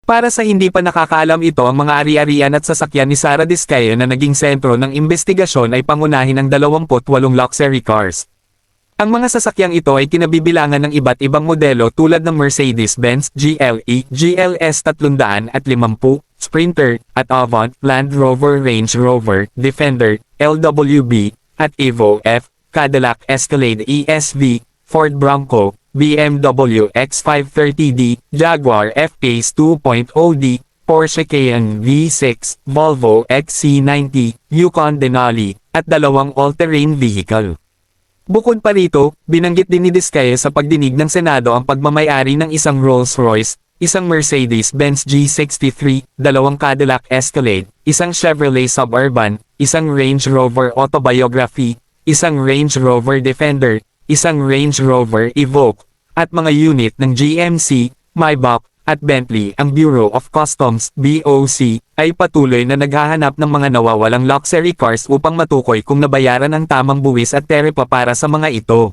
Para sa hindi pa nakakaalam ito, ang mga ari-arian at sasakyan ni Sara Diskaya na naging sentro ng investigasyon ay pangunahin ng 28 luxury cars. Ang mga sasakyang ito ay kinabibilangan ng iba't ibang modelo tulad ng Mercedes-Benz GLE, GLS 350, Sprinter, at Avant, Land Rover, Range Rover, Defender, LWB, at Evo F, Cadillac Escalade ESV, Ford Bronco, BMW X530D, Jaguar F-Pace 2.0D, Porsche Cayenne V6, Volvo XC90, Yukon Denali, at dalawang all-terrain vehicle. Bukod pa rito, binanggit din ni Diskaya sa pagdinig ng Senado ang pagmamayari ng isang Rolls-Royce, isang Mercedes-Benz G63, dalawang Cadillac Escalade, isang Chevrolet Suburban, isang Range Rover Autobiography, isang Range Rover Defender, isang Range Rover Evoque, at mga unit ng GMC, Maybach, at Bentley. Ang Bureau of Customs, BOC, ay patuloy na naghahanap ng mga nawawalang luxury cars upang matukoy kung nabayaran ang tamang buwis at taripa para sa mga ito.